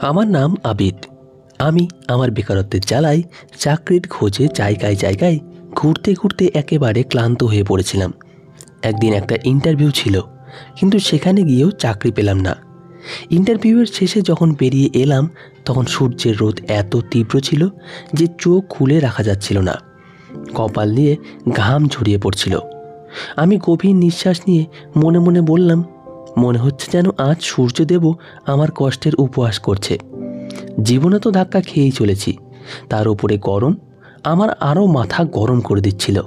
আমার নাম আবিদ। আমি আমার বেকারত্বের জ্বালায় চাকরির খোঁজে জায়গায় জায়গায় ঘুরতে ঘুরতে একেবারে ক্লান্ত হয়ে পড়েছিলাম। একদিন একটা ইন্টারভিউ ছিল, কিন্তু সেখানে গিয়েও চাকরি পেলাম না। ইন্টারভিউয়ের শেষে যখন বেরিয়ে এলাম, তখন সূর্যের রোদ এত তীব্র ছিল যে চোখ খুলে রাখা যাচ্ছিল না। কপাল দিয়ে ঘাম ঝরিয়ে পড়ছিল। আমি গভীর নিঃশ্বাস নিয়ে মনে মনে বললাম, মনে হচ্ছে যেন আজ সূর্যদেব আমার কষ্টের উপহাস করছে। জীবনে তো ধাক্কা খেয়েই চলেছি, তার উপরে গরম আমার আরও মাথা গরম করে দিচ্ছিল।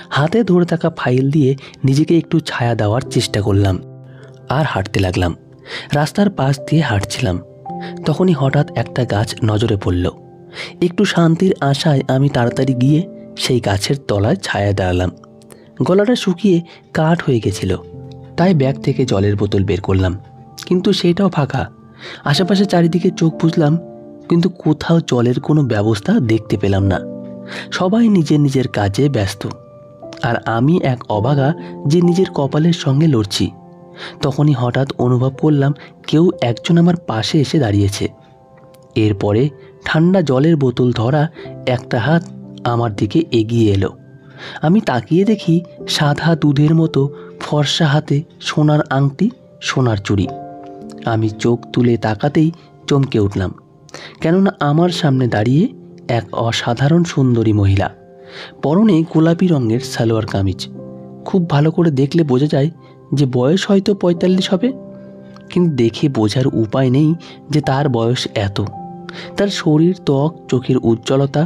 হাতে ধরে থাকা ফাইল দিয়ে নিজেকে একটু ছায়া দেওয়ার চেষ্টা করলাম আর হাঁটতে লাগলাম। রাস্তার পাশ দিয়ে হাঁটছিলাম, তখনই হঠাৎ একটা গাছ নজরে পড়ল। একটু শান্তির আশায় আমি তাড়াতাড়ি গিয়ে সেই গাছের তলায় ছায়া দাঁড়ালাম। গলাটা শুকিয়ে কাঠ হয়ে গেছিল, তাই ব্যাগ থেকে জলের বোতল বের করলাম, কিন্তু সেটাও ফাঁকা। আশেপাশে চারিদিকে চোখ বুঝলাম, কিন্তু কোথাও জলের কোনো ব্যবস্থা দেখতে পেলাম না। সবাই নিজের নিজের কাজে ব্যস্ত, আর আমি এক অভাগা যে নিজের কপালের সঙ্গে লড়ছি। তখনই হঠাৎ অনুভব করলাম কেউ একজন আমার পাশে এসে দাঁড়িয়েছে। এরপরে ঠান্ডা জলের বোতল ধরা একটা হাত আমার দিকে এগিয়ে এলো। আমি তাকিয়ে দেখি সাদা দুধের মতো ফর্সা হাতে সোনার আংটি, সোনার চুড়ি। আমি চোখ তুলে তাকাতেই চমকে উঠলাম, কেননা আমার সামনে দাঁড়িয়ে এক অসাধারণ সুন্দরী মহিলা। পরনে গোলাপি রঙের সালোয়ার কামিজ। খুব ভালো করে দেখলে বোঝা যায় যে বয়স হয়তো 45 হবে, কিন্তু দেখে বোঝার উপায় নেই যে তার বয়স এত। তার শরীর, ত্বক, চোখের উজ্জ্বলতা,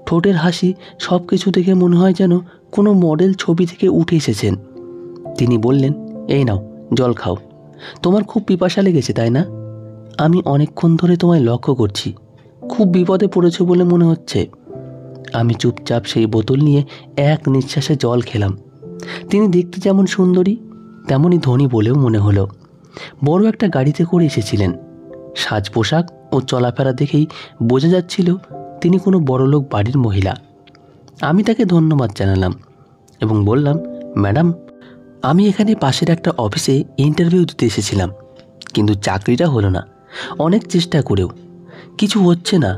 ঠোঁটের হাসি, সব কিছু দেখে মনে হয় যেন কোনো মডেল ছবি থেকে উঠে এসেছেন। তিনি বললেন, এই নাও জল খাও, তোমার খুব পিপাসা লেগেছে তাই না? আমি অনেকক্ষণ ধরে তোমায় লক্ষ্য করছি, খুব বিপদে পড়েছো বলে মনে হচ্ছে। আমি চুপচাপ সেই বোতল নিয়ে এক নিঃশ্বাসে জল খেলাম। তিনি দেখতে যেমন সুন্দরী, তেমনই ধনী বলেও মনে হলো। বড় একটা গাড়িতে করে এসেছিলেন। সাজ পোশাক ও চলাফেরা দেখেই বোঝা যাচ্ছিল তিনি কোনো বড়লোক বাড়ির মহিলা। আমি তাকে ধন্যবাদ জানালাম এবং বললাম, ম্যাডাম, আমি এখানে পাশের একটা অফিসে ইন্টারভিউ দিতে এসেছিলাম, কিন্তু চাকরিটা হলো না। অনেক চেষ্টা করেও কিছু হচ্ছে না,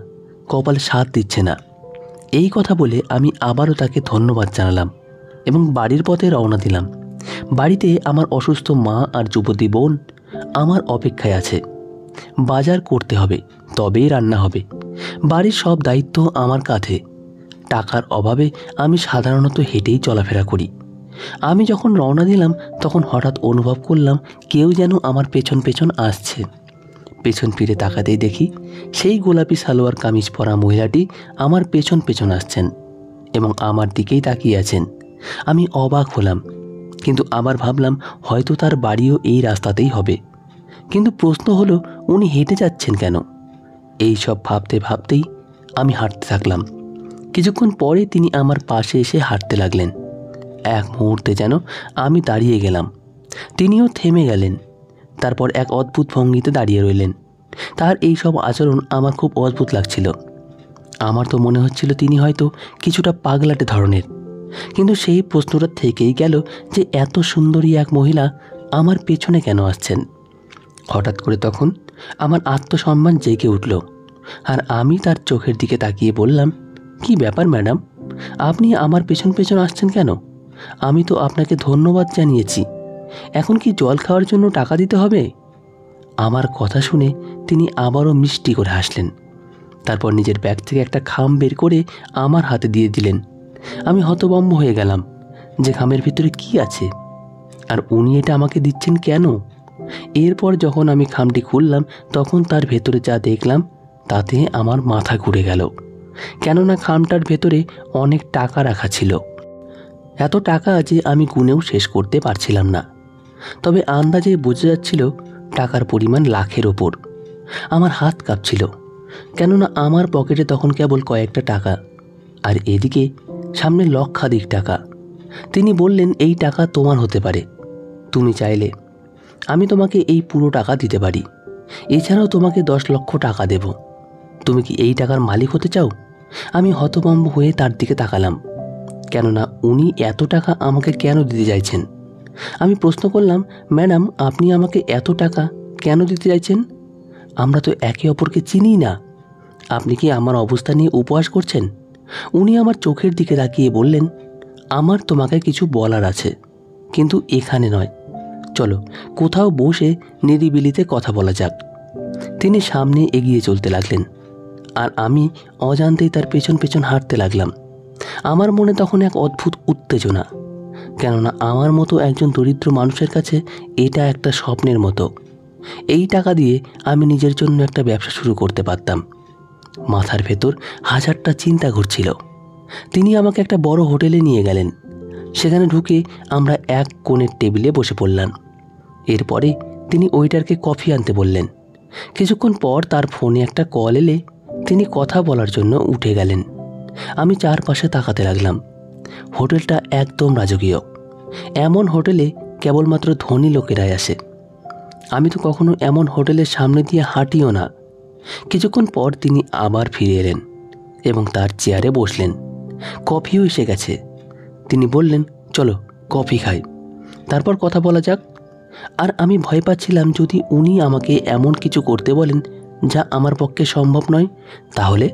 কপাল সাথ দিচ্ছে না। এই কথা বলে আমি আবারও তাকে ধন্যবাদ জানালাম এবং বাড়ির পথে রওনা দিলাম। বাড়িতে আমার অসুস্থ মা আর যুবতী বোন আমার অপেক্ষায় আছে। বাজার করতে হবে, তবেই রান্না হবে। বাড়ির সব দায়িত্ব আমার কাঁধে। টাকার অভাবে আমি সাধারণত হেঁটেই চলাফেরা করি। আমি যখন রওনা দিলাম, তখন হঠাৎ অনুভব করলাম কেউ যেন আমার পেছন পেছন আসছে। পেছন ফিরে তাকাতেই দেখি সেই গোলাপি সালোয়ার কামিজ পরা মহিলাটি আমার পেছন পেছন আসছেন এবং আমার দিকেই তাকিয়ে আছেন। আমি অবাক হলাম, কিন্তু আবার ভাবলাম হয়তো তার বাড়িও এই রাস্তাতেই হবে। কিন্তু প্রশ্ন হলো, উনি হেঁটে যাচ্ছেন কেন? এই সব ভাবতে ভাবতেই আমি হাঁটতে থাকলাম। কিছুক্ষণ পরে তিনি আমার পাশে এসে হাঁটতে লাগলেন। এক মুহূর্তে যেন আমি দাঁড়িয়ে গেলাম, তিনিও থেমে গেলেন। তারপর এক অদ্ভুত ভঙ্গিতে দাঁড়িয়ে রইলেন। তার এই সব আচরণ আমার খুব অদ্ভুত লাগছিল। আমার তো মনে হচ্ছিল তিনি হয়তো কিছুটা পাগলাটে ধরনের। কিন্তু সেই প্রশ্নটা থেকেই গেল যে এত সুন্দরী এক মহিলা আমার পেছনে কেন আসছেন। হঠাৎ করে তখন আমার আত্মসম্মান জেগে উঠল, আর আমি তার চোখের দিকে তাকিয়ে বললাম, কি ব্যাপার ম্যাডাম, আপনি আমার পেছন পেছন আসছেন কেন? আমি তো আপনাকে ধন্যবাদ জানিয়েছি, এখন কি জল খাওয়ার জন্য টাকা দিতে হবে? আমার কথা শুনে তিনি আবারও মিষ্টি করে হাসলেন। তারপর নিজের ব্যাগ থেকে একটা খাম বের করে আমার হাতে দিয়ে দিলেন। আমি হতভম্ব হয়ে গেলাম যে খামের ভিতরে কি আছে, আর উনি এটা আমাকে দিচ্ছেন কেন? এরপর যখন আমি খামটি খুললাম, তখন তার ভেতরে যা দেখলাম তাতে আমার মাথা ঘুরে গেল। কেননা খামটার ভেতরে অনেক টাকা রাখা ছিল। এত টাকা যে আমি গুনেও শেষ করতে পারছিলাম না। তবে আন্দাজে বোঝা যাচ্ছিল টাকার পরিমাণ লাখের ওপর। আমার হাত কাঁপছিল, কেননা আমার পকেটে তখন কেবল কয়েকটা টাকা, আর এদিকে সামনে লক্ষাধিক টাকা। তিনি বললেন, এই টাকা তোমার হতে পারে, তুমি চাইলে আমি তোমাকে এই পুরো টাকা দিতে পারি। এছাড়াও তোমাকে 10 লক্ষ টাকা দেব। তুমি কি এই টাকার মালিক হতে চাও? আমি হতভম্ব হয়ে তার দিকে তাকালাম, কেননা উনি এত টাকা আমাকে কেন দিতে চাইছেন। আমি প্রশ্ন করলাম, ম্যাডাম, আপনি আমাকে এত টাকা কেন দিতে চাইছেন? আমরা তো একে অপরকে চিনি না। আপনি কি আমার অবস্থা নিয়ে উপহাস করছেন? উনি আমার চোখের দিকে তাকিয়ে বললেন, আমার তোমাকে কিছু বলার আছে, কিন্তু এখানে নয়। চলো কোথাও বসে নিরিবিলিতে কথা বলা যাক। তিনি সামনে এগিয়ে চলতে লাগলেন, আর আমি অজান্তেই তার পেছন পেছন হাঁটতে লাগলাম। আমার মনে তখন এক অদ্ভুত উত্তেজনা, কেননা আমার মতো একজন দরিদ্র মানুষের কাছে এটা একটা স্বপ্নের মতো। এই টাকা দিয়ে আমি নিজের জন্য একটা ব্যবসা শুরু করতে পারতাম। মাথার ভেতর হাজারটা চিন্তা ঘুরছিল। তিনি আমাকে একটা বড় হোটেলে নিয়ে গেলেন। সেখানে ঢুকে আমরা এক কোণের টেবিলে বসে পড়লাম। এরপরে তিনি ওয়েটারকে কফি আনতে বললেন। কিছুক্ষণ পর তার ফোনে একটা কল এলে তিনি কথা বলার জন্য উঠে গেলেন। আমি চারপাশে তাকাতে লাগলাম। হোটেলটা একদম রাজকীয়। এমন হোটেলে কেবলমাত্র ধনী লোকেরাই আসে। আমি তো কখনো এমন হোটেলের সামনে দিয়ে হাঁটিও না। কিছুক্ষণ পর তিনি আবার ফিরে এলেন এবং তার চেয়ারে বসলেন। কফিও এসে গেছে। তিনি বললেন, চলো কফি খাই, তারপর কথা বলা যাক। আর আমি ভয় পাচ্ছিলাম, যদি উনি আমাকে এমন কিছু করতে বলেন যা আমার পক্ষে সম্ভব নয়, তাহলে?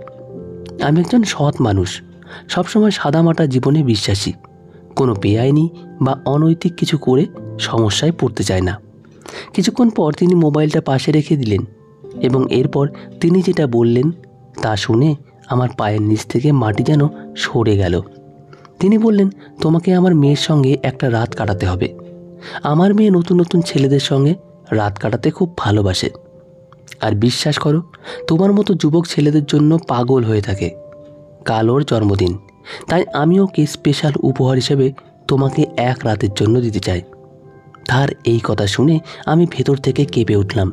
আমি একজন সৎ মানুষ, সবসময় সাদামাটা জীবনে বিশ্বাসী, কোনো বেআইনি বা অনৈতিক কিছু করে সমস্যায় পড়তে চায় না। কিছুক্ষণ পর তিনি মোবাইলটা পাশে রেখে দিলেন এবং এরপর তিনি যেটা বললেন তা শুনে আমার পায়ের নিচ থেকে মাটি যেন সরে গেল। তিনি বললেন, তোমাকে আমার মেয়ের সঙ্গে একটা রাত কাটাতে হবে। আমার মেয়ে নতুন নতুন ছেলেদের সঙ্গে রাত কাটাতে খুব ভালোবাসে। আর বিশ্বাস করো, তোমার মতো যুবক ছেলেদের জন্য পাগল হয়ে থাকে। কাল ওর জন্মদিন, তাই আমি ওকে স্পেশাল উপহার হিসেবে তোমাকে এক রাতের জন্য দিতে চাই। তার এই কথা শুনে আমি ভেতর থেকে কেঁপে উঠলাম।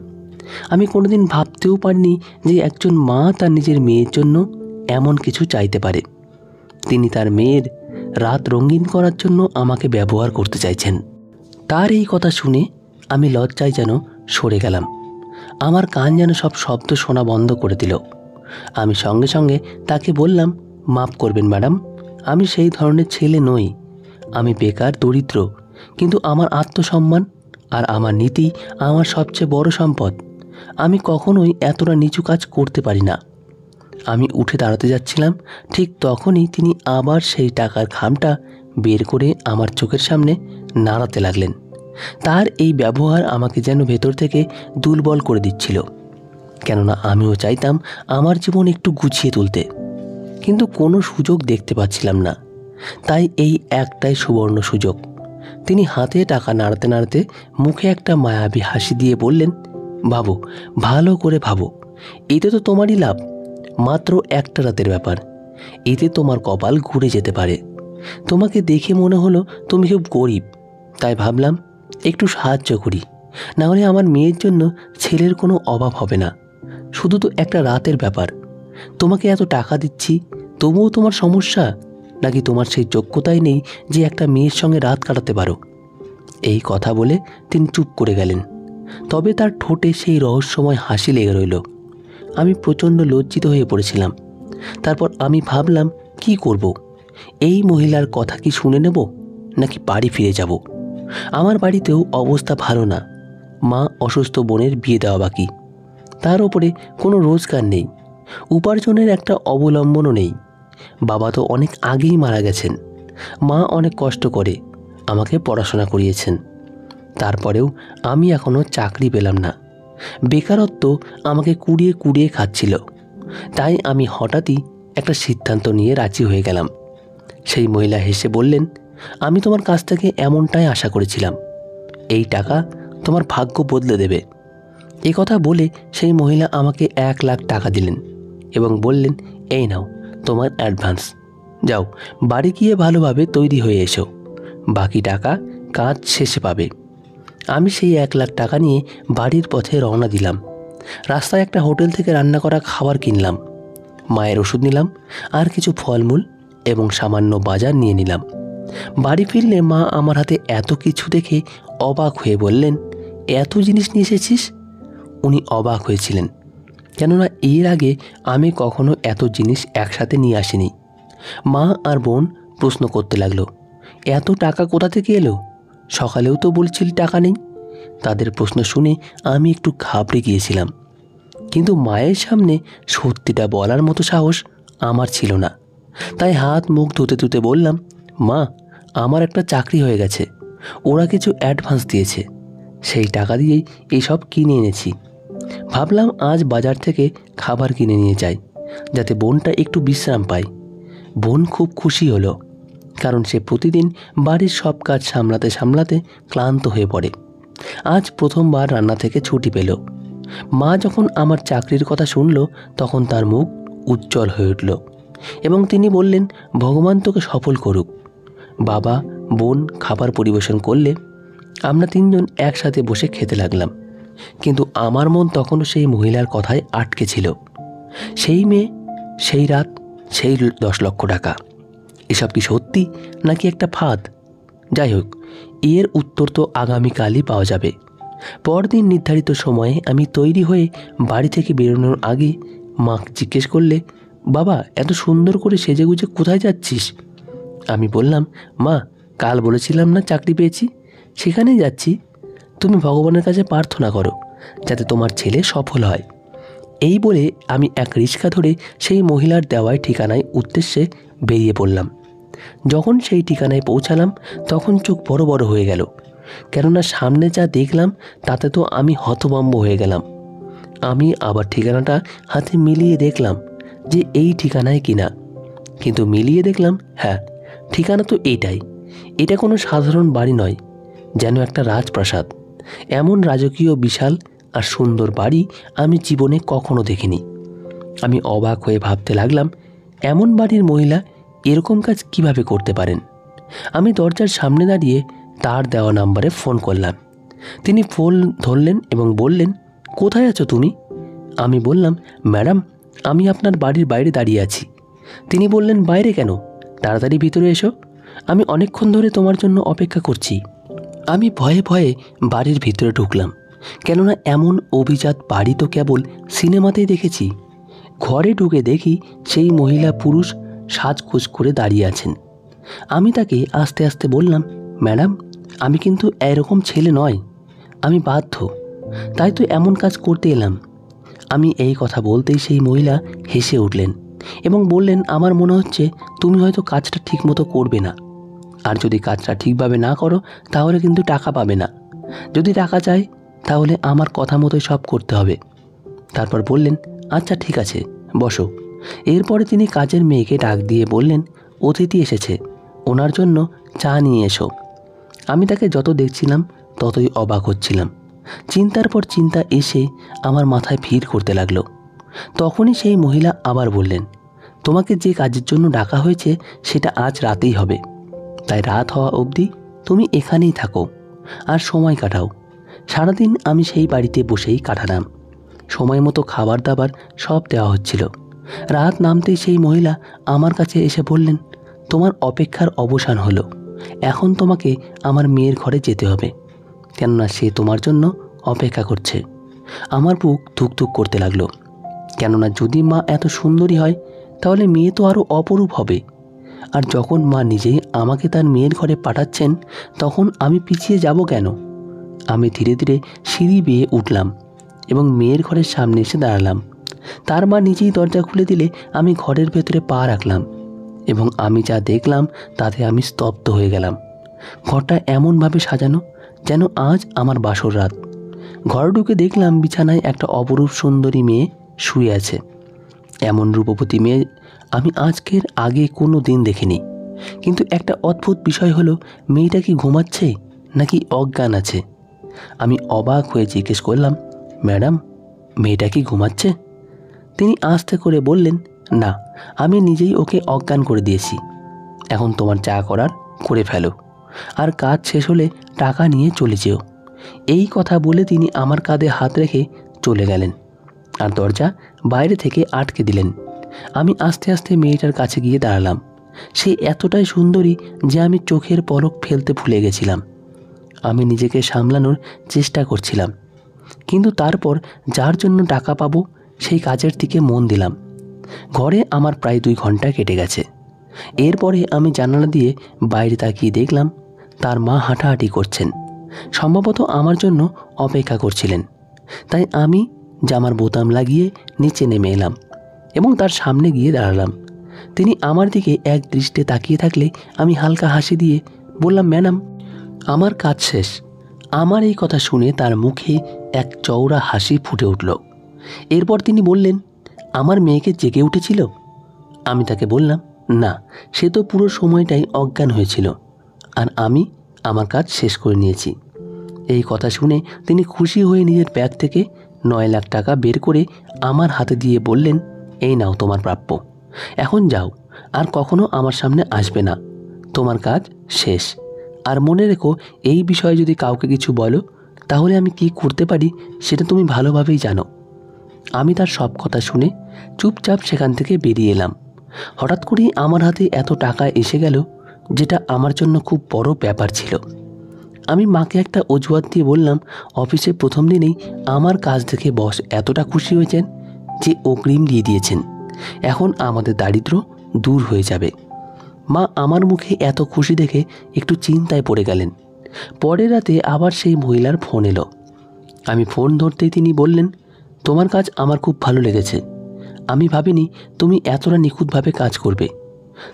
আমি কোনোদিন ভাবতেও পারিনি যে একজন মা তার নিজের মেয়ের জন্য এমন কিছু চাইতে পারে। তিনি তার মেয়ের রাত রঙিন করার জন্য আমাকে ব্যবহার করতে চাইছেন। তার এই কথা শুনে আমি লজ্জায় যেন সরে গেলাম। আমার কান যেন সব শব্দ শোনা বন্ধ করে দিল। আমি সঙ্গে সঙ্গে তাকে বললাম, মাফ করবেন ম্যাডাম, আমি সেই ধরনের ছেলে নই। আমি বেকার, দরিদ্র, কিন্তু আমার আত্মসম্মান আর আমার নীতি আমার সবচেয়ে বড় সম্পদ। আমি কখনোই এতটা নিচু কাজ করতে পারি না। আমি উঠে দাঁড়াতে যাচ্ছিলাম, ঠিক তখনই তিনি আবার সেই টাকার খামটা বের করে আমার চোখের সামনে নাড়াতে লাগলেন। তার এই ব্যবহার আমাকে যেন ভেতর থেকে দুর্বল করে দিচ্ছিল, কেননা আমিও চাইতাম আমার জীবন একটু গুছিয়ে তুলতে, কিন্তু কোনো সুযোগ দেখতে পাচ্ছিলাম না। তাই এই একটাই সুবর্ণ সুযোগ। তিনি হাতে টাকা নাড়াতে নাড়াতে মুখে একটা মায়াবী হাসি দিয়ে বললেন, ভাবো, ভালো করে ভাবো, এতে তো তোমারই লাভ। মাত্র একটা রাতের ব্যাপার, এতে তোমার কপাল ঘুরে যেতে পারে। তোমাকে দেখে মনে হলো তুমি খুব গরিব, তাই ভাবলাম একটু সাহায্য করি, না হলে আমার মেয়ের জন্য ছেলের কোনো অভাব হবে না। শুধু তো একটা রাতের ব্যাপার। তোমাকে এত টাকা দিচ্ছি, তবুও তোমার সমস্যা? নাকি তোমার সেই যোগ্যতাই নেই যে একটা মেয়ের সঙ্গে রাত কাটাতে পারো? এই কথা বলে তিনি চুপ করে গেলেন। তবে তার ঠোঁটে সেই রহস্যময় হাসি লেগে রইল। আমি প্রচণ্ড লজ্জিত হয়ে পড়েছিলাম। তারপর আমি ভাবলাম, কি করব? এই মহিলার কথা কি শুনে নেব, নাকি বাড়ি ফিরে যাব? আমার বাড়িতেও অবস্থা ভালো না। মা অসুস্থ, বোনের বিয়ে দেওয়া বাকি, তার ওপরে কোনো রোজগার নেই, উপার্জনের একটা অবলম্বনও নেই। বাবা তো অনেক আগেই মারা গেছেন। মা অনেক কষ্ট করে আমাকে পড়াশোনা করিয়েছেন। তারপরেও আমি এখনও চাকরি পেলাম না। বেকারত্ব আমাকে কুড়িয়ে কুড়িয়ে খাচ্ছিল। তাই আমি হঠাৎই একটা সিদ্ধান্ত নিয়ে রাজি হয়ে গেলাম। সেই মহিলা হেসে বললেন, আমি তোমার কাছ থেকে এমনটাই আশা করেছিলাম। এই টাকা তোমার ভাগ্য বদলে দেবে। এ কথা বলে সেই মহিলা আমাকে 1,00,000 টাকা দিলেন এবং বললেন, এই নাও তোমার অ্যাডভান্স। যাও, বাড়ি গিয়ে ভালোভাবে তৈরি হয়ে এসো, বাকি টাকা কাজ শেষে পাবে। আমি সেই 1,00,000 টাকা নিয়ে বাড়ির পথে রওনা দিলাম। রাস্তায় একটা হোটেল থেকে রান্না করা খাবার কিনলাম, মায়ের ওষুধ নিলাম, আর কিছু ফলমূল এবং সামান্য বাজার নিয়ে নিলাম। বাড়ি ফিরলে মা আমার হাতে এত কিছু দেখে অবাক হয়ে বললেন, এত জিনিস নিয়ে এসেছিস? উনি অবাক হয়েছিলেন, কেননা এর আগে আমি কখনো এত জিনিস একসাথে নিয়ে আসিনি। মা আর বোন প্রশ্ন করতে লাগলো, এত টাকা কোথা থেকে এলো? সকালেও তো বলছিলি টাকা নেই। তাদের প্রশ্ন শুনে আমি একটু ঘাবড়ে গিয়েছিলাম। কিন্তু মায়ের সামনে সত্যিটা বলার মতো সাহস আমার ছিল না। তাই হাত মুখ ধুতে ধুতে বললাম, মা, আমার একটা চাকরি হয়ে গেছে, ওরা কিছু অ্যাডভান্স দিয়েছে, সেই টাকা দিয়েই এসব কিনে এনেছি। ভাবলাম আজ বাজার থেকে খাবার কিনে নিয়ে যাই, যাতে বোনটা একটু বিশ্রাম পায়। বোন খুব খুশি হলো, কারণ সে প্রতিদিন বাড়ির সব কাজ সামলাতে সামলাতে ক্লান্ত হয়ে পড়ে। আজ প্রথমবার রান্না থেকে ছুটি পেল। মা যখন আমার চাকরির কথা শুনল, তখন তার মুখ উজ্জ্বল হয়ে উঠল এবং তিনি বললেন, ভগবান তোকে সফল করুক। বাবা, বোন খাবার পরিবেশন করলে আমরা তিনজন একসাথে বসে খেতে লাগলাম। কিন্তু আমার মন তখনও সেই মহিলার কথায় আটকে ছিল। সেই মেয়ে, সেই রাত, সেই 10 লক্ষ টাকা, এসব কি সত্যি নাকি একটা ফাঁদ? যাই হোক, এর উত্তর তো আগামীকালই পাওয়া যাবে। পরদিন নির্ধারিত সময়ে আমি তৈরি হয়ে বাড়ি থেকে বেরোনোর আগে মা জিজ্ঞেস করলে, বাবা, এত সুন্দর করে সেজেগুজে কোথায় যাচ্ছিস? আমি বললাম, মা, কাল বলেছিলাম না চাকরি পেয়েছি, সেখানেই যাচ্ছি। তুমি ভগবানের কাছে প্রার্থনা করো যাতে তোমার ছেলে সফল হয়। এই বলে আমি এক রিক্সা ধরে সেই মহিলার দেওয়ায় ঠিকানায় উদ্দেশ্যে বেরিয়ে পড়লাম। যখন সেই ঠিকানায় পৌঁছালাম, তখন চোখ বড় বড় হয়ে গেল, কেননা সামনে যা দেখলাম তাতে তো আমি হতভম্ব হয়ে গেলাম। আমি আবার ঠিকানাটা হাতে মিলিয়ে দেখলাম যে এই ঠিকানায় কিনা, কিন্তু মিলিয়ে দেখলাম হ্যাঁ, ঠিকানা তো এইটাই। এটা কোনো সাধারণ বাড়ি নয়, যেন একটা রাজপ্রাসাদ। এমন রাজকীয়, বিশাল আর সুন্দর বাড়ি আমি জীবনে কখনো দেখিনি। আমি অবাক হয়ে ভাবতে লাগলাম, এমন বাড়ির মহিলা এরকম কাজ কিভাবে করতে পারেন? আমি দরজার সামনে দাঁড়িয়ে তার দেওয়া নাম্বারে ফোন করলাম। তিনি ফোন ধরলেন এবং বললেন, কোথায় আছো তুমি? আমি বললাম, ম্যাডাম, আমি আপনার বাড়ির বাইরে দাঁড়িয়ে আছি। তিনি বললেন, বাইরে কেন? তাড়াতাড়ি ভিতরে এসো, আমি অনেকক্ষণ ধরে তোমার জন্য অপেক্ষা করছি। আমি ভয়ে ভয়ে বাড়ির ভিতরে ঢুকলাম, কেননা এমন অভিজাত বাড়ি তো কেবল সিনেমাতেই দেখেছি। ঘরে ঢুকে দেখি সেই মহিলা পুরুষ সাজগোজ করে দাঁড়িয়ে আছেন। আমি তাকে আস্তে আস্তে বললাম, ম্যাডাম, আমি কিন্তু এরকম ছেলে নয়, আমি বাধ্য, তাই তো এমন কাজ করতে এলাম। আমি এই কথা বলতেই সেই মহিলা হেসে উঠলেন এবং বললেন, আমার মনে হচ্ছে তুমি হয়তো কাজটা ঠিকমতো করবে না, আর যদি কাজটা ঠিকভাবে না করো তাহলে কিন্তু টাকা পাবে না। যদি টাকা চাই তাহলে আমার কথা মতোই সব করতে হবে। তারপর বললেন, আচ্ছা ঠিক আছে, বসো। এরপরে তিনি কাজের মেয়েকে ডাক দিয়ে বললেন, অতিথি এসেছে, ওনার জন্য চা নিয়ে এসো। আমি তাকে যত দেখছিলাম ততই অবাক হচ্ছিলাম। চিন্তার পর চিন্তা এসে আমার মাথায় ভিড় করতে লাগলো। তখনই সেই মহিলা আবার বললেন, তোমাকে যে কাজের জন্য ডাকা হয়েছে সেটা আজ রাতেই হবে, তাই রাত হওয়া অবধি তুমি এখানেই থাকো আর সময় কাটাও। সারাদিন আমি সেই বাড়িতে বসেই কাটালাম। সময় মতো খাবার দাবার সব দেওয়া হচ্ছিল। রাত নামতেই সেই মহিলা আমার কাছে এসে বললেন, তোমার অপেক্ষার অবসান হলো, এখন তোমাকে আমার মেয়ের ঘরে যেতে হবে, কেননা সে তোমার জন্য অপেক্ষা করছে। আমার বুক ধুকধুক করতে লাগলো, কেননা যদি মা এত সুন্দরী হয় তাহলে মেয়ে তো আরও অপরূপ হবে। আর যখন মা নিজেই আমাকে তার মেয়ের ঘরে পাঠাচ্ছেন, তখন আমি পিছিয়ে যাব কেন? আমি ধীরে ধীরে সিঁড়ি বেয়ে উঠলাম এবং মেয়ের ঘরের সামনে এসে দাঁড়ালাম। তার মা নিজেই দরজা খুলে দিলে আমি ঘরের ভেতরে পা রাখলাম এবং আমি যা দেখলাম তাতে আমি স্তব্ধ হয়ে গেলাম। ঘরটা এমনভাবে সাজানো যেন আজ আমার বাসর রাত। ঘরে ঢুকে দেখলাম বিছানায় একটা অপরূপ সুন্দরী মেয়ে শুয়ে আছে। এমন রূপবতী মেয়ে আমি আজকের আগে কোনো দিন দেখিনি। কিন্তু একটা অদ্ভুত বিষয় হলো, মেয়েটা কি ঘুমাচ্ছে নাকি অজ্ঞান আছে? আমি অবাক হয়ে জিজ্ঞেস করলাম, ম্যাডাম, মেয়েটা কি ঘুমাচ্ছে? তিনি আস্তে করে বললেন, না, আমি নিজেই ওকে অজ্ঞান করে দিয়েছি। এখন তোমার যা করার করে ফেলো, আর কাজ শেষ হলে টাকা নিয়ে চলে যেও। এই কথা বলে তিনি আমার কাঁধে হাত রেখে চলে গেলেন আর দরজা বাইরে থেকে আটকে দিলেন। আমি আস্তে আস্তে মেয়েটার কাছে গিয়ে দাঁড়ালাম। সে এতটাই সুন্দরী যে আমি চোখের পলক ফেলতে ভুলে গেছিলাম। আমি নিজেকে সামলানোর চেষ্টা করছিলাম, কিন্তু তারপর যার জন্য টাকা পাবো সেই কাজের দিকে মন দিলাম। ঘরে আমার প্রায় 2 ঘন্টা কেটে গেছে। এরপরে আমি জানালা দিয়ে বাইরে তাকিয়ে দেখলাম তার মা হাঁটাহাঁটি করছেন, সম্ভবত আমার জন্য অপেক্ষা করছিলেন। তাই আমি জামার বোতাম লাগিয়ে নিচে নেমে এলাম এবং তার সামনে গিয়ে দাঁড়ালাম। তিনি আমার দিকে এক দৃষ্টে তাকিয়ে থাকলে আমি হালকা হাসি দিয়ে বললাম, ম্যাডাম, আমার কাজ শেষ। আমার এই কথা শুনে তার মুখে এক চওড়া হাসি ফুটে উঠল। এরপর তিনি বললেন, আমার মেয়েকে জেগে উঠেছিল? আমি তাকে বললাম, না, সে তো পুরো সময়টাই অজ্ঞান হয়েছিল, আর আমি আমার কাজ শেষ করে নিয়েছি। এই কথা শুনে তিনি খুশি হয়ে নিজের ব্যাগ থেকে 9 লাখ টাকা বের করে আমার হাতে দিয়ে বললেন, এই নাও তোমার প্রাপ্য, এখন যাও, আর কখনো আমার সামনে আসবে না, তোমার কাজ শেষ। আর মনে রেখো, এই বিষয়ে যদি কাউকে কিছু বলো তাহলে আমি কি করতে পারি সেটা তুমি ভালোভাবেই জানো। আমি তার সব কথা শুনে চুপচাপ সেখান থেকে বেরিয়ে এলাম। হঠাৎ করেই আমার হাতে এত টাকা এসে গেল, যেটা আমার জন্য খুব বড় ব্যাপার ছিল। আমি মাকে একটা অজুহাত দিয়ে বললাম, অফিসে প্রথম দিনেই আমার কাজ দেখে বস এতটা খুশি হয়েছেন যে অগ্রিম দিয়ে দিয়েছেন। এখন আমাদের দারিদ্র দূর হয়ে যাবে। মা আমার মুখে এত খুশি দেখে একটু চিন্তায় পড়ে গেলেন। পরের রাতে আবার সেই মহিলার ফোন এলো। আমি ফোন ধরতেই তিনি বললেন, তোমার কাজ আমার খুব ভালো লেগেছে। আমি ভাবিনি তুমি এতটা নিখুঁতভাবে কাজ করবে।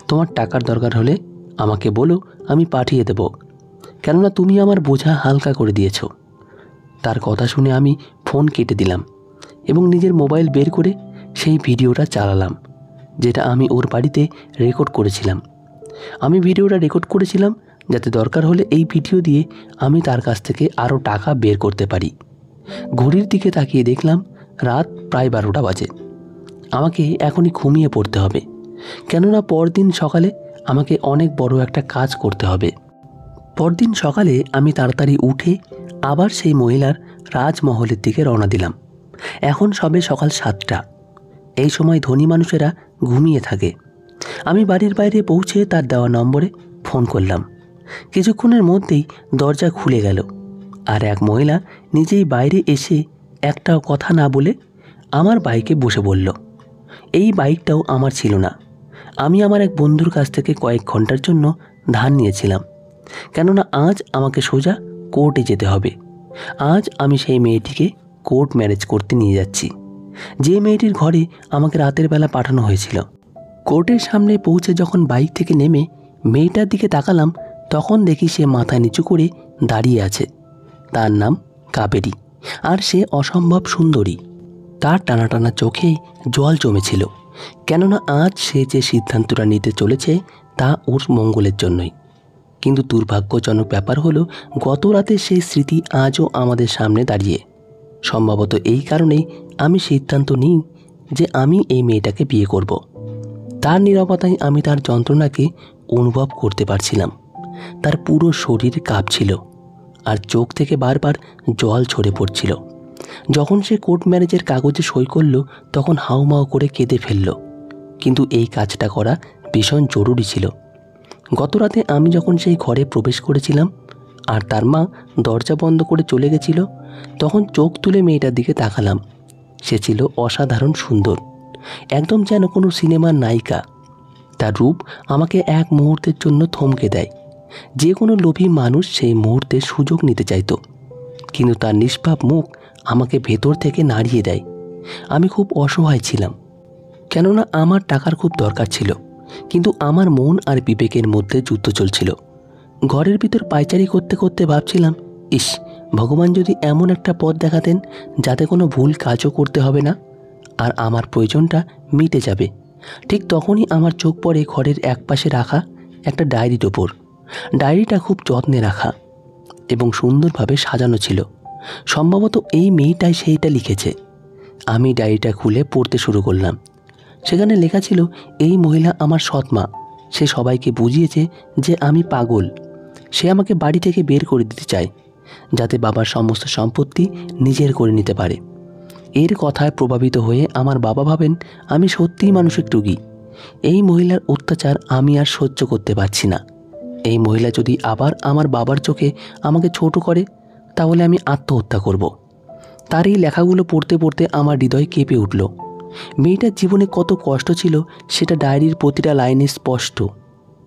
তোমার টাকার দরকার হলে আমাকে বলো, আমি পাঠিয়ে দেব, কেননা তুমি আমার বোঝা হালকা করে দিয়েছ। তার কথা শুনে আমি ফোন কেটে দিলাম এবং নিজের মোবাইল বের করে সেই ভিডিওটা চালালাম, যেটা আমি ওর বাড়িতে রেকর্ড করেছিলাম। আমি ভিডিওটা রেকর্ড করেছিলাম যাতে দরকার হলে এই ভিডিও দিয়ে আমি তার কাছ থেকে আরও টাকা বের করতে পারি। ঘড়ির দিকে তাকিয়ে দেখলাম রাত প্রায় 12টা বাজে। আমাকে এখনই ঘুমিয়ে পড়তে হবে, কেননা পরদিন সকালে আমাকে অনেক বড় একটা কাজ করতে হবে। পরদিন সকালে আমি তাড়াতাড়ি উঠে আবার সেই মহিলার রাজমহলের দিকে রওনা দিলাম। এখন সবে সকাল 7টা। এই সময় ধনী মানুষেরা ঘুমিয়ে থাকে। আমি বাড়ির বাইরে পৌঁছে তার দেওয়া নম্বরে ফোন করলাম। কিছুক্ষণের মধ্যেই দরজা খুলে গেল, আর এক মহিলা নিজেই বাইরে এসে একটাও কথা না বলে আমার বাইকে বসে বলল। এই বাইকটাও আমার ছিল না, আমি আমার এক বন্ধুর কাছ থেকে কয়েক ঘন্টার জন্য ধার নিয়েছিলাম, কেননা আজ আমাকে সোজা কোর্টে যেতে হবে। আজ আমি সেই মেয়েটিকে কোর্ট ম্যারেজ করতে নিয়ে যাচ্ছি, যে মেয়েটির ঘরে আমাকে রাতের বেলা পাঠানো হয়েছিল। কোর্টের সামনে পৌঁছে যখন বাইক থেকে নেমে মেয়েটার দিকে তাকালাম, তখন দেখি সে মাথা নিচু করে দাঁড়িয়ে আছে। তার নাম কাবেরী, আর সে অসম্ভব সুন্দরী। তার টানা টানা চোখে জল জমেছিল, কেননা আজ সে যে সিদ্ধান্তটা নিতে চলেছে তা ওর মঙ্গলের জন্যই। কিন্তু দুর্ভাগ্যজনক ব্যাপার হলো, গত রাতে সেই স্মৃতি আজও আমাদের সামনে দাঁড়িয়ে। সম্ভবত এই কারণেই আমি সিদ্ধান্ত নিই যে আমি এই মেয়েটাকে বিয়ে করব। তার নীরবতায় আমি তার যন্ত্রণাকে অনুভব করতে পারছিলাম। তার পুরো শরীর কাঁপছিল, আর চোখ থেকে বারবার জল ঝরে পড়ছিল। যখন সে কোর্ট ম্যারেজের কাগজে সই করল, তখন হাউমাউ করে কেঁদে ফেলল। কিন্তু এই কাজটা করা ভীষণ জরুরি ছিল। গত রাতে আমি যখন সেই ঘরে প্রবেশ করেছিলাম আর তার মা দরজা বন্ধ করে চলে গেছিল, তখন চোখ তুলে মেয়েটার দিকে তাকালাম। সে ছিল অসাধারণ সুন্দর, একদম যেন কোনো সিনেমার নায়িকা। তার রূপ আমাকে এক মুহূর্তের জন্য থমকে দেয়। যে কোনো লোভী মানুষ সেই মুহূর্তে সুযোগ নিতে চাইত, কিন্তু তার নিষ্পাপ মুখ আমাকে ভেতর থেকে নাড়িয়ে দেয়। আমি খুব অসহায় ছিলাম, কেননা আমার টাকার খুব দরকার ছিল, কিন্তু আমার মন আর বিবেকের মধ্যে যুদ্ধ চলছিল। ঘরের ভিতর পায়চারি করতে করতে ভাবছিলাম, ইস, ভগবান যদি এমন একটা পথ দেখাতেন যাতে কোনো ভুল কাজও করতে হবে না, আর আমার প্রয়োজনটা মিটে যাবে। ঠিক তখনই আমার চোখ পড়ে ঘরের একপাশে রাখা একটা ডায়েরির ওপর। ডায়েরিটা খুব যত্নে রাখা এবং সুন্দরভাবে সাজানো ছিল। সম্ভবত এই মেয়েটাই সেইটা লিখেছে। আমি ডায়েরিটা খুলে পড়তে শুরু করলাম। সেখানে লেখা ছিল, এই মহিলা আমার সৎ মা। সে সবাইকে বুঝিয়েছে যে আমি পাগল। সে আমাকে বাড়ি থেকে বের করে দিতে চায়, যাতে বাবার সমস্ত সম্পত্তি নিজের করে নিতে পারে। এর কথায় প্রভাবিত হয়ে আমার বাবা ভাবেন আমি সত্যিই মানসিক রোগী। এই মহিলার অত্যাচার আমি আর সহ্য করতে পারছি না। এই মহিলা যদি আবার আমার বাবার চোখে আমাকে ছোট করে, তাহলে আমি আত্মহত্যা করব। তার এই লেখাগুলো পড়তে পড়তে আমার হৃদয় কেঁপে উঠল। মেয়েটার জীবনে কত কষ্ট ছিল সেটা ডায়েরির প্রতিটা লাইনে স্পষ্ট।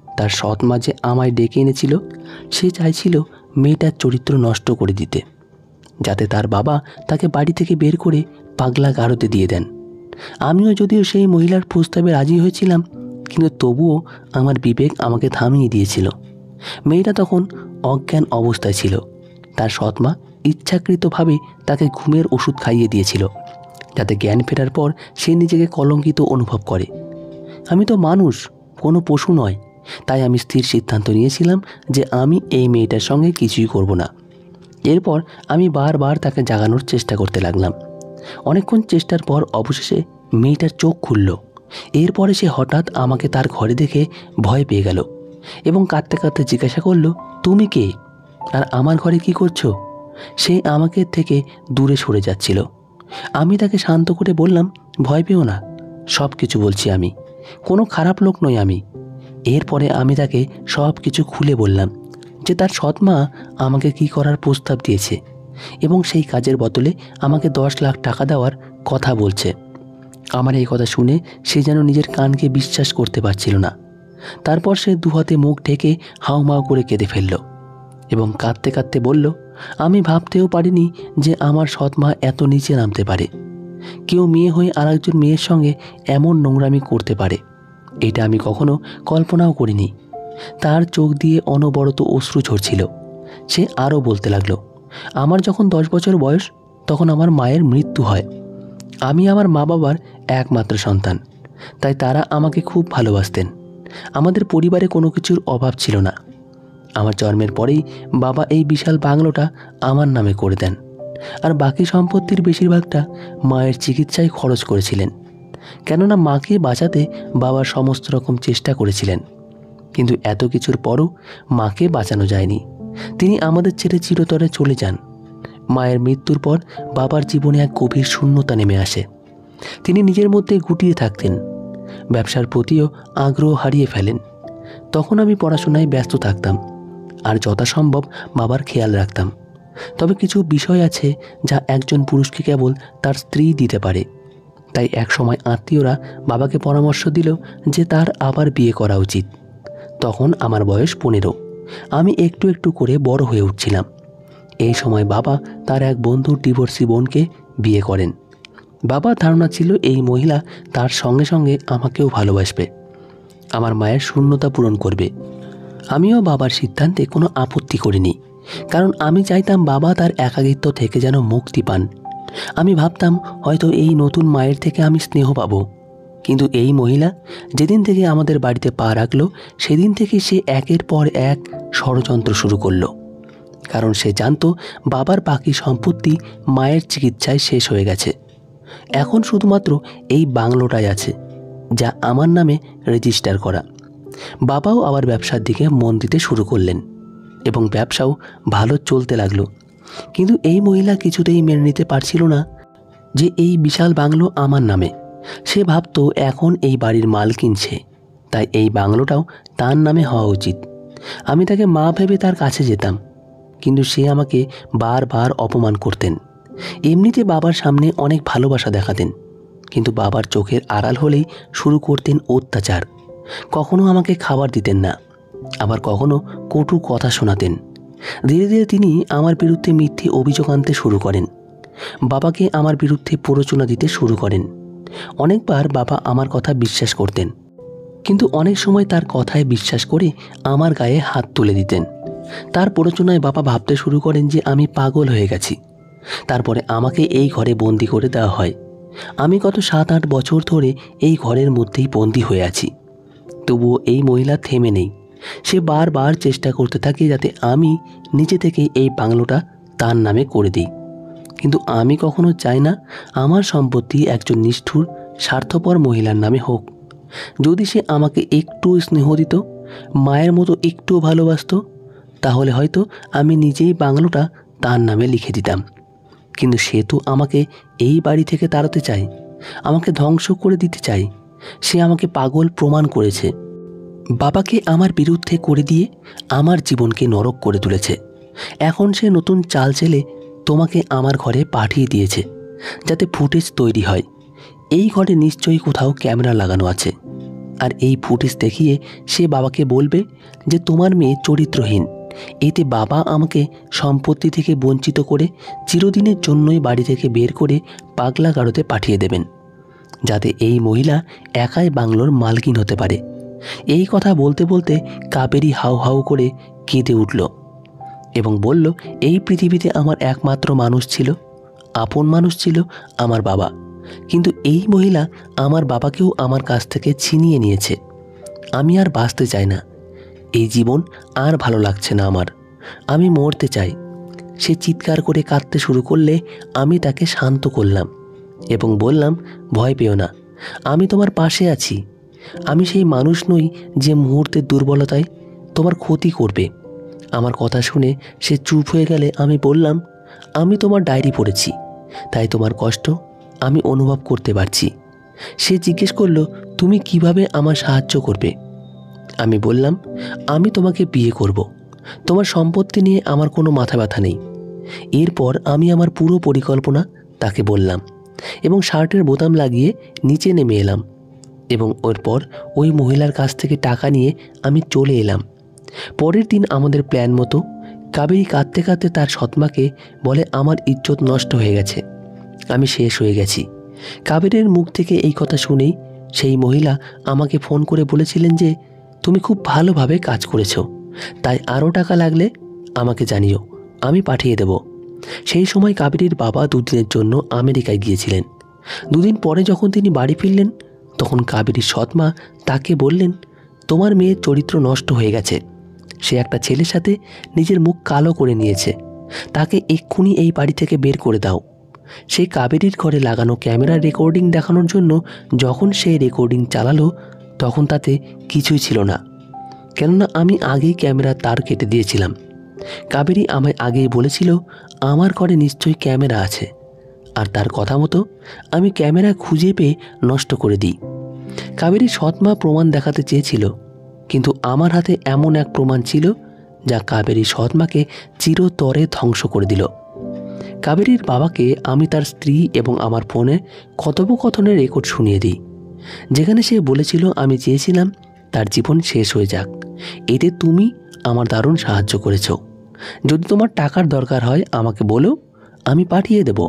তার সৎ মা যে আমায় ডেকে এনেছিল, সে চাইছিল মেয়েটার চরিত্র নষ্ট করে দিতে। যাতে তার বাবা তাকে বাড়ি থেকে বের করে পাগলা গারদে দিয়ে দেন। আমিও যদিও সেই মহিলার প্রস্তাবে রাজি হয়েছিলাম, কিন্তু তবুও আমার বিবেক আমাকে থামিয়ে দিয়েছিল। মেয়েটা তখন অজ্ঞান অবস্থায় ছিল। তার সৎমা ইচ্ছাকৃতভাবে তাকে ঘুমের ওষুধ খাইয়ে দিয়েছিল, যাতে জ্ঞান ফেরার পর সে নিজেকে কলঙ্কিত অনুভব করে। আমি তো মানুষ, কোনো পশু নয়। তাই আমি স্থির সিদ্ধান্ত নিয়েছিলাম যে আমি এই মেয়েটার সঙ্গে কিছুই করব না। এরপর আমি বারবার তাকে জাগানোর চেষ্টা করতে লাগলাম। অনেকক্ষণ চেষ্টার পর অবশেষে মেয়েটার চোখ খুলল। এরপরে সে হঠাৎ আমাকে তার ঘরে দেখে ভয় পেয়ে গেল এবং কাঁদতে কাঁদতে জিজ্ঞাসা করল, তুমি কে, আর আমার ঘরে কি করছো? সে আমাকে থেকে দূরে সরে যাচ্ছিল। আমি তাকে শান্ত করে বললাম, ভয় পেও না, সব কিছু বলছি আমি, কোনো খারাপ লোক নই আমি। এরপরে আমি তাকে সব কিছু খুলে বললাম যে তার সৎমা আমাকে কি করার প্রস্তাব দিয়েছে এবং সেই কাজের বদলে আমাকে 10 লাখ টাকা দেওয়ার কথা বলছে। আমার এই কথা শুনে সে যেন নিজের কানকে বিশ্বাস করতে পারছিল না। তারপর সে দুহাতে মুখ ঢেকে হাউমাউ করে কেঁদে ফেলল এবং কাঁদতে কাঁদতে বলল, আমি ভাবতেও পারিনি যে আমার সৎমা এত নিচে নামতে পারে। কেউ মেয়ে হয়ে আরেকজন মেয়ের সঙ্গে এমন নোংরামি করতে পারে, এটা আমি কখনো কল্পনাও করিনি। তার চোখ দিয়ে অনবরত অশ্রু ঝরছিল। সে আরও বলতে লাগলো, আমার যখন 10 বছর বয়স তখন আমার মায়ের মৃত্যু হয়। আমি আমার মা বাবার একমাত্র সন্তান, তাই তারা আমাকে খুব ভালোবাসতেন। আমাদের পরিবারে কোনো কিছুর অভাব ছিল না। আমার জন্মের পরেই বাবা এই বিশাল বাংলোটা আমার নামে করে দেন, আর বাকি সম্পত্তির বেশিরভাগটা মায়ের চিকিৎসায় খরচ করেছিলেন। কেননা মাকে বাঁচাতে বাবা সমস্ত রকম চেষ্টা করেছিলেন, কিন্তু এত কিছুর পরও মাকে বাঁচানো যায়নি। তিনি আমাদের ছেড়ে চিরতরে চলে যান। মায়ের মৃত্যুর পর বাবার জীবনে এক গভীর শূন্যতা নেমে আসে। তিনি নিজের মধ্যে গুটিয়ে থাকতেন, ব্যবসার প্রতিও আগ্রহ হারিয়ে ফেলেন। তখন আমি পড়াশোনায় ব্যস্ত থাকতাম আর যথাসম্ভব বাবার খেয়াল রাখতাম। তবে কিছু বিষয় আছে যা একজন পুরুষকে কেবল তার স্ত্রী দিতে পারে। তাই একসময় আত্মীয়রা বাবাকে পরামর্শ দিল যে তার আবার বিয়ে করা উচিত। তখন আমার বয়স 15। আমি একটু একটু করে বড় হয়ে উঠছিলাম। এই সময় বাবা তার এক বন্ধুর ডিভোর্সি বোনকে বিয়ে করেন। বাবার ধারণা ছিল এই মহিলা তার সঙ্গে সঙ্গে আমাকেও ভালোবাসবে, আমার মায়ের শূন্যতা পূরণ করবে। আমিও বাবার সিদ্ধান্তে কোনো আপত্তি করিনি, কারণ আমি চাইতাম বাবা তার একাকিত্ব থেকে যেন মুক্তি পান। আমি ভাবতাম হয়তো এই নতুন মায়ের থেকে আমি স্নেহ পাব। কিন্তু এই মহিলা যেদিন থেকে আমাদের বাড়িতে পা রাখলো সেদিন থেকে সে একের পর এক ষড়যন্ত্র শুরু করলো। কারণ সে জানতো বাবার বাকি সম্পত্তি মায়ের চিকিৎসায় শেষ হয়ে গেছে। এখন শুধুমাত্র এই বাংলোটাই আছে, যা আমার নামে রেজিস্টার করা। বাবাও আবার ব্যবসার দিকে মন দিতে শুরু করলেন এবং ব্যবসাও ভালো চলতে লাগলো। কিন্তু এই মহিলা কিছুতেই মেনে নিতে পারছিল না যে এই বিশাল বাংলো আমার নামে। সে ভাবতো এখন এই বাড়ির মাল কিনছে, তাই এই বাংলোটাও তার নামে হওয়া উচিত। আমি তাকে মা ভেবে তার কাছে যেতাম, কিন্তু সে আমাকে বারবার অপমান করতেন। এমনিতে বাবার সামনে অনেক ভালোবাসা দেখাতেন, কিন্তু বাবার চোখের আড়াল হলেই শুরু করতেন অত্যাচার। কখনো আমাকে খাবার দিতেন না, আবার কখনো কটু কথা শোনাতেন। ধীরে ধীরে তিনি আমার বিরুদ্ধে মিথ্যে অভিযোগ আনতে শুরু করেন। বাবাকে আমার বিরুদ্ধে প্ররোচনা দিতে শুরু করেন। অনেকবার বাবা আমার কথা বিশ্বাস করতেন, কিন্তু অনেক সময় তার কথায় বিশ্বাস করে আমার গায়ে হাত তুলে দিতেন। তার প্ররোচনায় বাবা ভাবতে শুরু করেন যে আমি পাগল হয়ে গেছি। তারপরে আমাকে এই ঘরে বন্দি করে দেওয়া হয়। আমি গত 7-8 বছর ধরে এই ঘরের মধ্যেই বন্দি হয়ে আছি। তবুও এই মহিলা থেমে নেই। সে বারবার চেষ্টা করতে থাকে যাতে আমি নিজে থেকে এই বাংলোটা তার নামে করে দিই। কিন্তু আমি কখনো চাই না আমার সম্পত্তি একজন নিষ্ঠুর স্বার্থপর মহিলার নামে হোক। যদি সে আমাকে একটু স্নেহ দিত, মায়ের মতো একটু ভালোবাসতো, তাহলে হয়তো আমি নিজেই বাংলোটা তার নামে লিখে দিতাম। কিন্তু সে তো আমাকে এই বাড়ি থেকে তাড়াতে চায়, আমাকে ধ্বংস করে দিতে চায়। সে আমাকে পাগল প্রমাণ করেছে। বাবাকে আমার বিরুদ্ধে করে দিয়ে আমার জীবনকে নরক করে তুলেছে। এখন সে নতুন চাল চেলে তোমাকে আমার ঘরে পাঠিয়ে দিয়েছে, যাতে ফুটেজ তৈরি হয়। এই ঘরে নিশ্চয়ই কোথাও ক্যামেরা লাগানো আছে, আর এই ফুটেজ দেখিয়ে সে বাবাকে বলবে যে তোমার মেয়ে চরিত্রহীন এতে বাবা আমাকে সম্পত্তি থেকে বঞ্চিত করে চিরদিনের জন্যই বাড়ি থেকে বের করে পাগলাগারদে পাঠিয়ে দেবেন, যাতে এই মহিলা একাই বাংলোর মালকিন হতে পারে। এই কথা বলতে বলতে কাবেরী হাউ হাউ করে কেঁদে উঠল এবং বলল, এই পৃথিবীতে আমার একমাত্র মানুষ ছিল, আপন মানুষ ছিল আমার বাবা, কিন্তু এই মহিলা আমার বাবাকেও আমার কাছ থেকে ছিনিয়ে নিয়েছে। আমি আর বাঁচতে চাই না, এই জীবন আর ভালো লাগছে না আমার, আমি মরতে চাই। সে চিৎকার করে কাঁদতে শুরু করলে আমি তাকে শান্ত করলাম এবং বললাম, ভয় পেও না, আমি তোমার পাশে আছি। আমি সেই মানুষ নই যে মুহূর্তের দুর্বলতায় তোমার ক্ষতি করবে। আমার কথা শুনে সে চুপ হয়ে গেলে আমি বললাম, আমি তোমার ডায়েরি পড়েছি, তাই তোমার কষ্ট আমি অনুভব করতে পারছি। সে জিজ্ঞেস করলো, তুমি কিভাবে আমার সাহায্য করবে? আমি বললাম, আমি তোমাকে বিয়ে করব, তোমার সম্পত্তি নিয়ে আমার কোনো মাথা ব্যথা নেই। এরপর আমি আমার পুরো পরিকল্পনা তাকে বললাম এবং শার্টের বোতাম লাগিয়ে নিচে নেমে এলাম এবং এরপর ওই মহিলার কাছ থেকে টাকা নিয়ে আমি চলে এলাম। পরের দিন আমাদের প্ল্যান মতো কাবেরী কাঁদতে কাঁদতে তার সৎমাকে বলে, আমার ইজ্জত নষ্ট হয়ে গেছে, আমি শেষ হয়ে গেছি। কাবেরীর মুখ থেকে এই কথা শুনেই সেই মহিলা আমাকে ফোন করে বলেছিলেন যে, তুমি খুব ভালোভাবে কাজ করেছো, তাই আরও টাকা লাগলে আমাকে জানিও, আমি পাঠিয়ে দেব। সেই সময় কাবেরীর বাবা দুদিনের জন্য আমেরিকায় গিয়েছিলেন। দুদিন পরে যখন তিনি বাড়ি ফিরলেন, তখন কাবেরীর সৎমা তাকে বললেন, তোমার মেয়ের চরিত্র নষ্ট হয়ে গেছে, সে একটা ছেলের সাথে নিজের মুখ কালো করে নিয়েছে, তাকে এক্ষুনি এই বাড়ি থেকে বের করে দাও। সেই কাবেরীর ঘরে লাগানো ক্যামেরার রেকর্ডিং দেখানোর জন্য যখন সেই রেকর্ডিং চালালো, তখন তাতে কিছুই ছিল না, কেননা আমি আগেই ক্যামেরার তার কেটে দিয়েছিলাম। কাবেরী আমায় আগেই বলেছিল আমার ঘরে নিশ্চয়ই ক্যামেরা আছে, আর তার কথা মতো আমি ক্যামেরা খুঁজে পেয়ে নষ্ট করে দিই। কাবেরীর সৎমা প্রমাণ দেখাতে চেয়েছিল, কিন্তু আমার হাতে এমন এক প্রমাণ ছিল যা কাবেরীর সৎমাকে চিরতরে ধ্বংস করে দিল। কাবেরীর বাবাকে আমি তার স্ত্রী এবং আমার ফোনে কথোপকথনের রেকর্ড শুনিয়ে দিই, যেখানে সে বলেছিল, আমি চেয়েছিলাম তার জীবন শেষ হয়ে যাক, এতে তুমি আমার দারুণ সাহায্য করেছ। যদি তোমার টাকার দরকার হয় আমাকে বলো, আমি পাঠিয়ে দেব।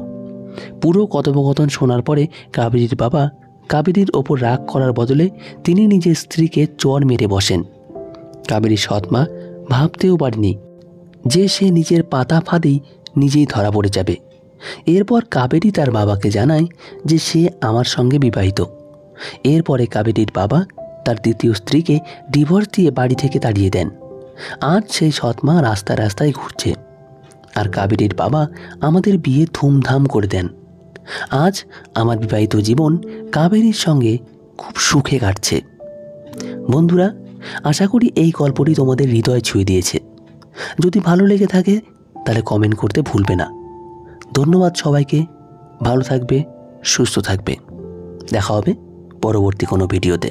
পুরো কথোপকথন শোনার পরে কাবেরীর বাবা কাবেরীর ওপর রাগ করার বদলে তিনি নিজের স্ত্রীকে চড় মেরে বসেন। কাবেরীর সৎমা ভাবতেও পারেনি যে সে নিজের পাতা ফাঁদেই নিজেই ধরা পড়ে যাবে। এরপর কাবেরী তার বাবাকে জানায় যে সে আমার সঙ্গে বিবাহিত। এরপরে কাবেরীর বাবা তার দ্বিতীয় স্ত্রীকে ডিভোর্স দিয়ে বাড়ি থেকে তাড়িয়ে দেন। আজ সেই সৎমা রাস্তায় রাস্তায় ঘুরছে, আর কাবেরীর বাবা আমাদের বিয়ে ধুমধাম করে দেন। আজ আমার বিবাহিত জীবন কাবেরীর সঙ্গে খুব সুখে কাটছে। বন্ধুরা, আশা করি এই গল্পটি তোমাদের হৃদয় ছুঁয়ে দিয়েছে। যদি ভালো লেগে থাকে তাহলে কমেন্ট করতে ভুলবে না। ধন্যবাদ সবাইকে, ভালো থাকবে, সুস্থ থাকবে। দেখা হবে পরবর্তী কোনো ভিডিওতে।